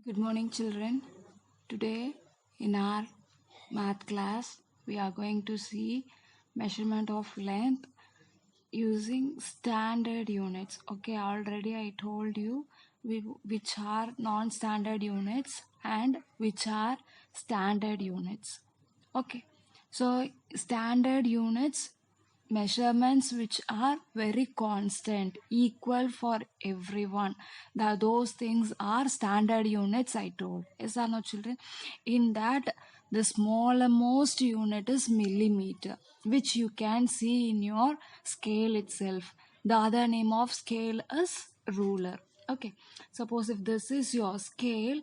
Good morning, children. Today, in our math class, we are going to see measurement of length using standard units. Okay, already I told you which are non-standard units and which are standard units. Okay, so standard units measurements which are very constant, equal for everyone. Those things are standard units, I told. Yes or no, children? In that, the smallest unit is millimeter, which you can see in your scale itself. The other name of scale is ruler. Okay, suppose if this is your scale,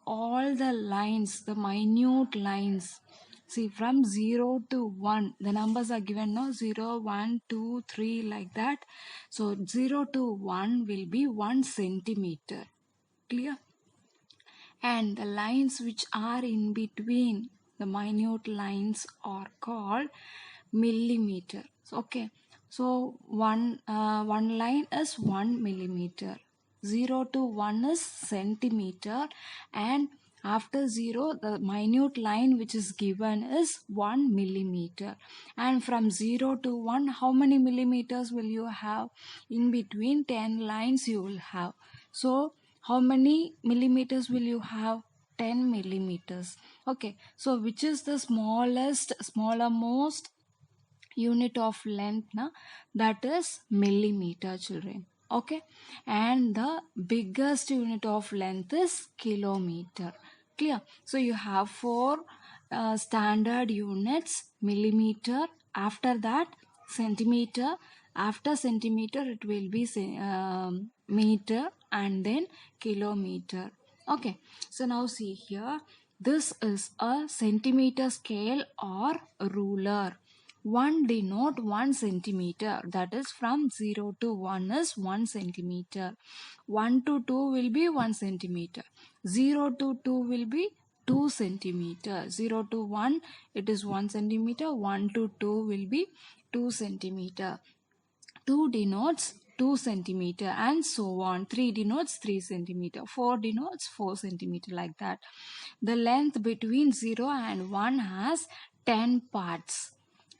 all the lines, the minute lines, see, from 0 to 1, the numbers are given now 0, 1, 2, 3, like that. So 0 to 1 will be 1 centimeter. Clear? And the lines which are in between the minute lines are called millimeter. Okay, so one line is 1 millimeter. 0 to 1 is centimeter, and after 0 the minute line which is given is 1 millimeter. And from 0 to 1, how many millimeters will you have? In between 10 lines you will have. So how many millimeters will you have? 10 millimeters. Okay, so which is the smallest unit of length? That is millimeter, children. Okay, and the biggest unit of length is kilometer. Clear? So you have four standard units: millimeter, after that centimeter, after centimeter it will be meter, and then kilometer. Okay, so now see here, this is a centimeter scale or ruler. 1 denote 1 centimeter, that is from 0 to 1 is 1 centimeter. 1 to 2 will be 1 centimeter. 0 to 2 will be 2 centimeter. 0 to 1 it is 1 centimeter. 1 to 2 will be 2 centimeter. 2 denotes 2 centimeter, and so on. 3 denotes 3 centimeter. 4 denotes 4 centimeter, like that. The length between 0 and 1 has 10 parts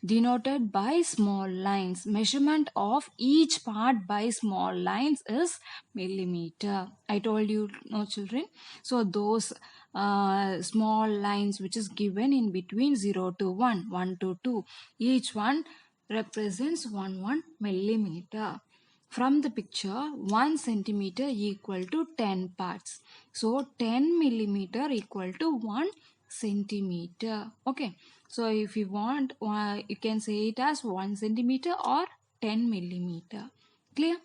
denoted by small lines. Measurement of each part by small lines is millimeter. I told you, no, children. So those small lines which is given in between 0 to 1, 1 to 2, each one represents 1 millimeter. From the picture, 1 centimeter equal to 10 parts. So 10 millimeter equal to 1 centimeter. Okay, so if you want, you can say it as 1 centimeter or 10 millimeter. Clear?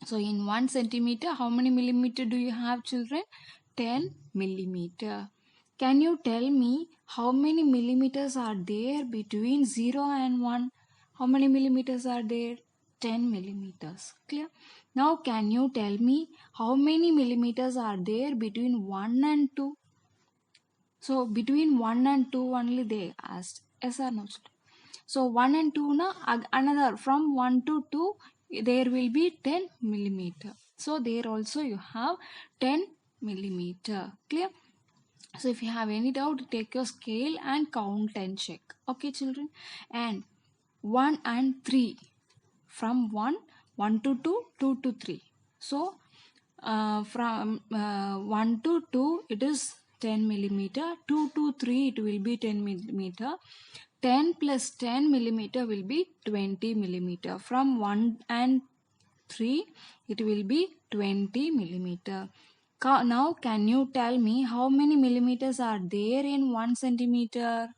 So in 1 centimeter, how many millimeter do you have, children? 10 millimeter. Can you tell me how many millimeters are there between 0 and 1? How many millimeters are there? 10 millimeters. Clear? Now can you tell me how many millimeters are there between 1 and 2? So between 1 and 2 only they asked. Yes or no? So 1 and 2, another from 1 to 2 there will be 10 millimeter. So there also you have 10 millimeter. Clear? So if you have any doubt, take your scale and count and check. Okay, children? And 1 and 3, from 1 to 2, 2 to 3. So from 1 to 2 it is 10 millimeter. 2 to 3 it will be 10 millimeter. 10 plus 10 millimeter will be 20 millimeter. From 1 and 3 it will be 20 millimeter. Now can you tell me how many millimeters are there in 1 centimeter?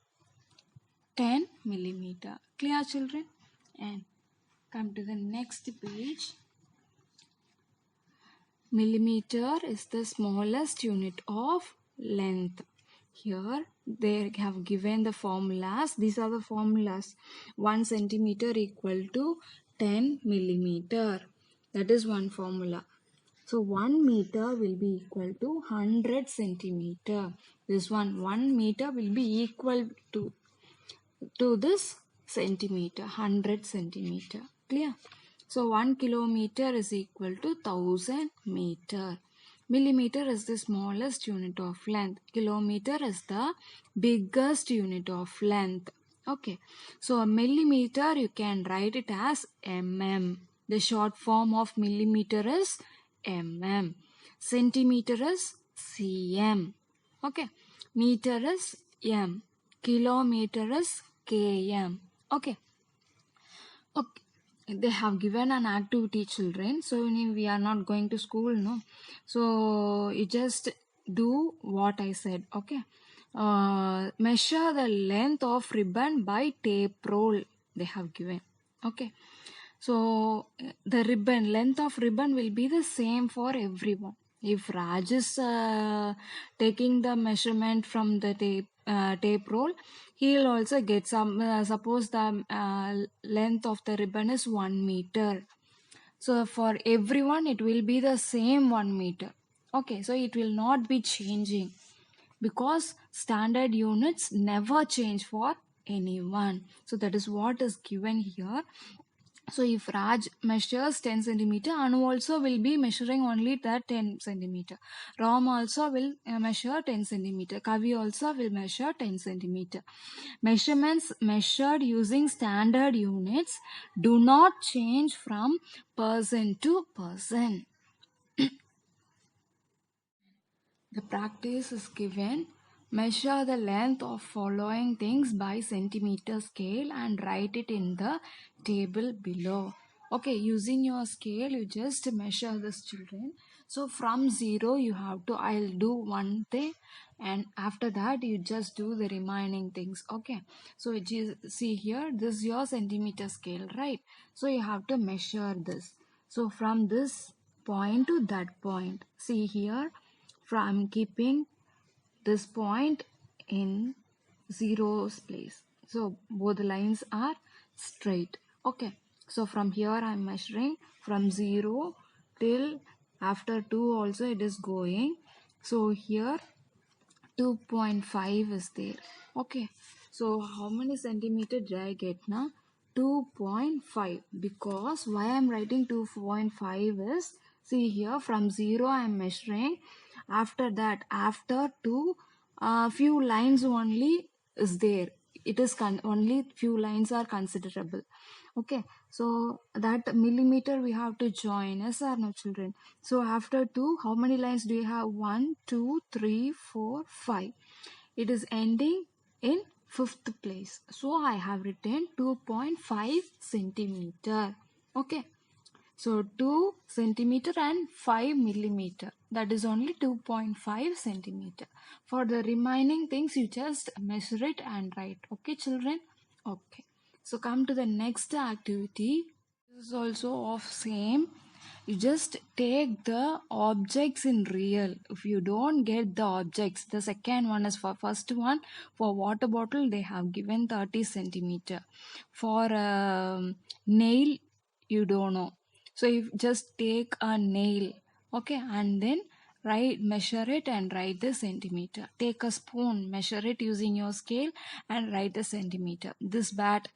10 millimeter. Clear, children? And come to the next page. Millimeter is the smallest unit of length. Here they have given the formulas. These are the formulas. 1 centimeter equal to 10 millimeter. That is one formula. So 1 meter will be equal to 100 centimeter. This one meter will be equal to this centimeter, 100 centimeter. Clear? So 1 kilometer is equal to 1000 meter. Millimeter is the smallest unit of length. Kilometer is the biggest unit of length. Okay, so a millimeter you can write it as mm. The short form of millimeter is mm. Centimeter is cm. Okay, meter is m. Kilometer is km. Okay. Okay, they have given an activity, children. So we are not going to school, no. So you just do what I said. Okay. Measure the length of ribbon by tape roll. They have given. Okay. So the ribbon length of ribbon will be the same for everyone. If Raj is taking the measurement from the tape roll, he'll also get some. Suppose the length of the ribbon is 1 meter. So for everyone, it will be the same 1 meter. Okay, so it will not be changing because standard units never change for anyone. So that is what is given here. So if Raj measures 10 centimeter, Anu also will be measuring only that 10 centimeter. Ram also will measure 10 centimeter. Kavi also will measure 10 centimeter. Measurements measured using standard units do not change from person to person. The practice is given. Measure the length of following things by centimeter scale and write it in the table below. Okay, using your scale, you just measure this, children. So from 0, you have to, I'll do one thing and after that you just do the remaining things. Okay, so see here, this is your centimeter scale, right? So you have to measure this. So from this point to that point, see here, from keeping this point in zero's place. So both lines are straight. Okay. So from here I am measuring from 0 till after 2 also it is going. So here 2.5 is there. Okay. So how many centimeter did I get now? 2.5. Because why I am writing 2.5 is, see here from 0 I am measuring. After that, after 2, few lines only is there. It is only few lines are considerable. Okay, so that millimeter we have to join. Yes or no, children? So after 2, how many lines do you have? 1, 2, 3, 4, 5. It is ending in 5th place. So I have written 2.5 centimeter. Okay. So 2 centimeter and 5 millimeter. That is only 2.5 centimeter. For the remaining things, you just measure it and write. Okay, children? Okay. So come to the next activity. This is also of same. You just take the objects in real. If you don't get the objects, the second one is for first one. For water bottle, they have given 30 centimeter. For nail, you don't know. So you just take a nail, okay, and then measure it and write the centimeter. Take a spoon, measure it using your scale and write the centimeter. This bat,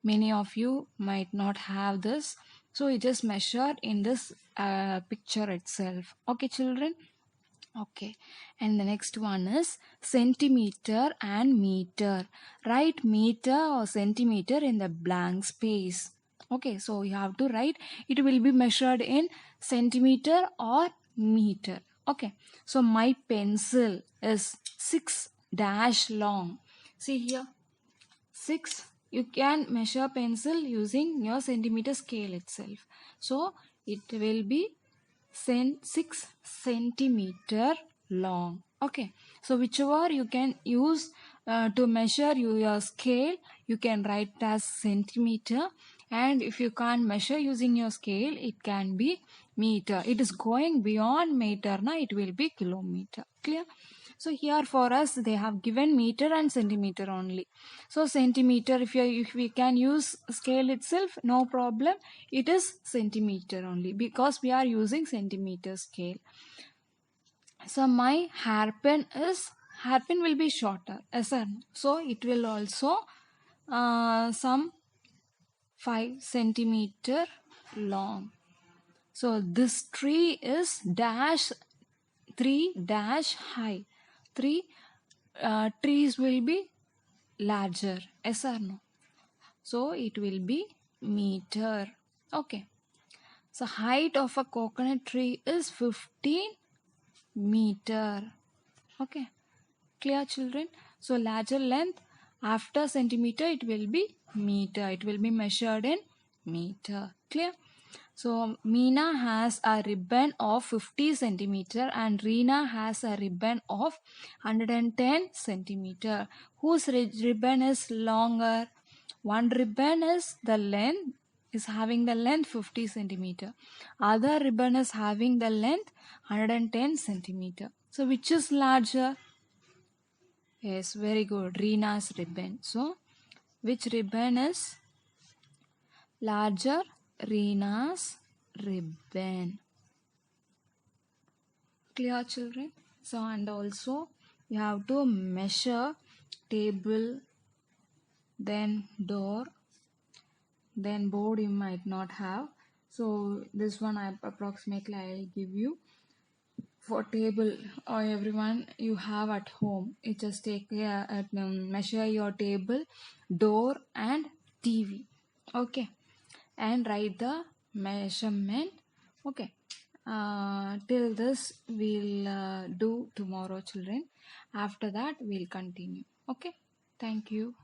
many of you might not have this, so you just measure in this picture itself. Okay, children? Okay, and the next one is centimeter and meter. Write meter or centimeter in the blank space. Okay, so you have to write, it will be measured in centimeter or meter. Okay, so my pencil is 6 dash long. See here, 6. You can measure pencil using your centimeter scale itself. So it will be 6 centimeter long. Okay, so whichever you can use to measure your scale, you can write as centimeter, and if you can't measure using your scale, it can be meter. It is going beyond meter, now it will be kilometer. Clear? So here for us they have given meter and centimeter only. So centimeter, if we can use scale itself, no problem. It is centimeter only because we are using centimeter scale. So my hairpin will be shorter. Yes, sir. So it will also some 5 centimeter long. So this tree is dash 3 dash high. 3 trees will be larger. Yes or no? So it will be meter. Okay. So height of a coconut tree is 15 meter. Okay. Clear, children? So larger length after centimeter it will be meter. It will be measured in meter. Clear? So Meena has a ribbon of 50 centimeter and Reena has a ribbon of 110 centimeter. Whose ribbon is longer? One ribbon is having the length 50 centimeter. Other ribbon is having the length 110 centimeter. So which is larger? Yes, very good. Reena's ribbon. So which ribbon is larger? Reena's ribbon. Clear, children? So and also you have to measure table, then door, then board you might not have. So this one I approximately I'll give you. For table or everyone you have at home, you just take measure your table, door and TV. Okay, and write the measurement. Okay, till this we'll do tomorrow, children. After that we'll continue. Okay, thank you.